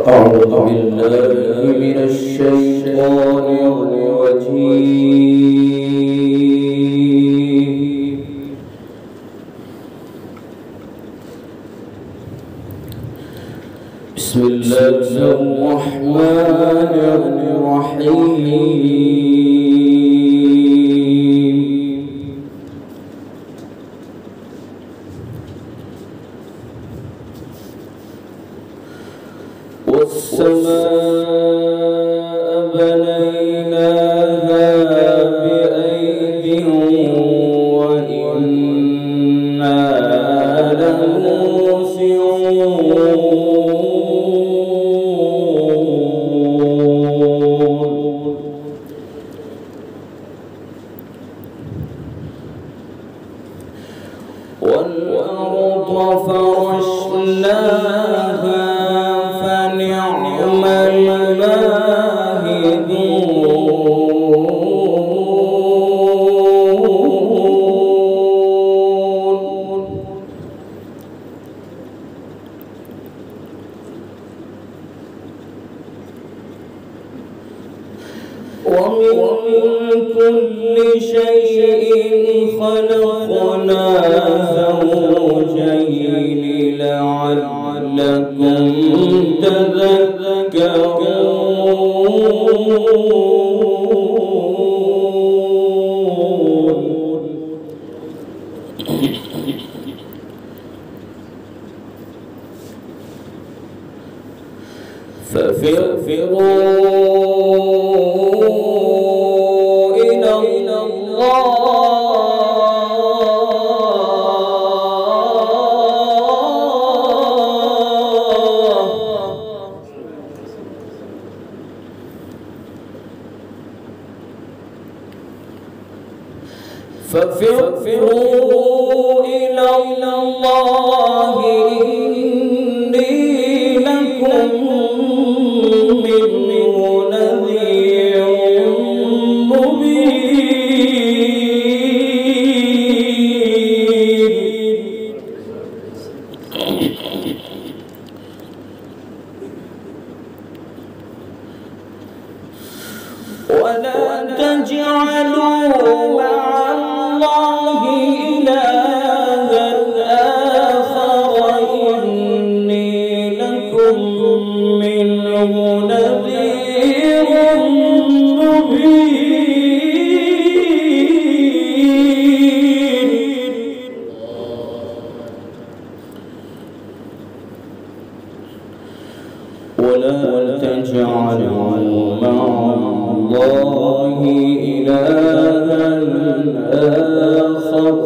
أعوذ بالله من الشيطان الرجيم. بسم الله الرحمن الرحيم. والسماء بنيناها بأيد وإنا لموسعون. والأرض فرشناها فنعم الماهدون. ومن كل شيء خلقنا زوجين لعلكم تذكرون. ففروا إلى الله إني لكم منه نذير مبين. ولا تجعلوا مع الله إلها آخر إني لكم منه نذير مبين. ولا تجعلوا مع الله إلها آخر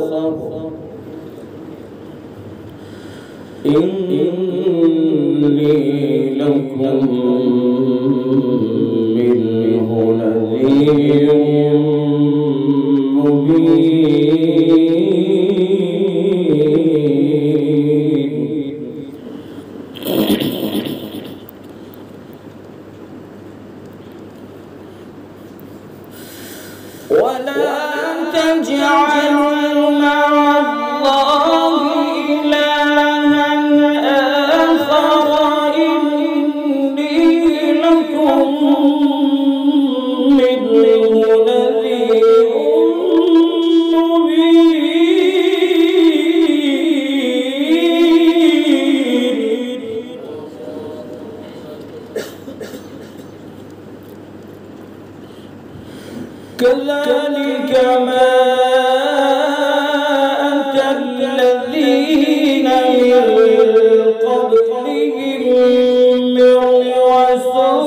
إني لكم منه نذير مبين. ولا تجعلوا مع الله إلها آخر إني لكم منه نذير مبين. كذلك ما أتى الذين من قبلهم من رسول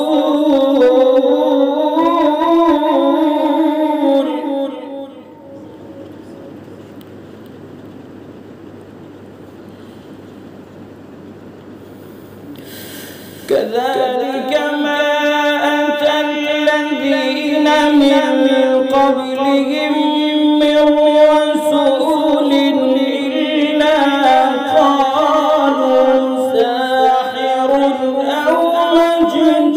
كذلك ما أتى الذين من قبلهم من رسول إلا قالوا ساحر أو مجنون.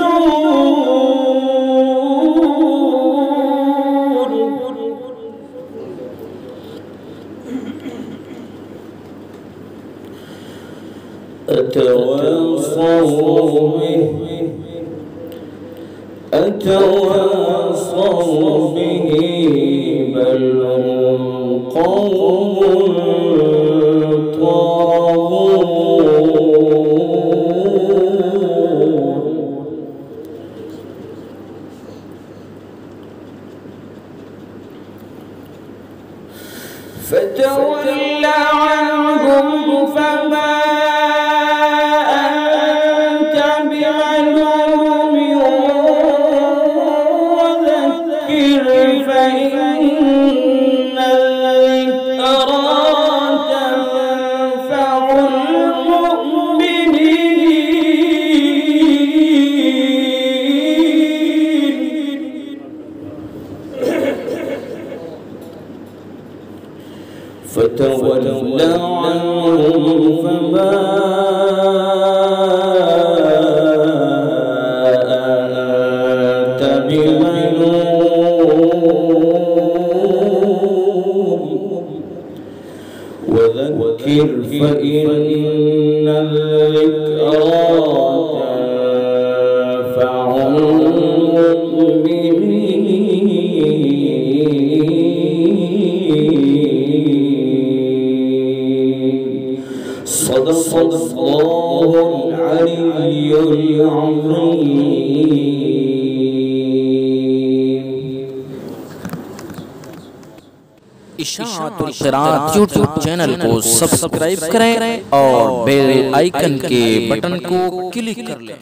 أتواصوا به وتواصوا به بل هم قوم فتول عنهم فما أنت بملوم وذكر فإن الذكرى تنفع فتول عنهم فما أنت بملوم وذكر فإن الذكرى تنفع صدق الله العلي العظيم। इशाअतुल क़िराअत YouTube channel को सब्सक्राइब करें और बेल आइकन के बटन को क्लिक कर लें।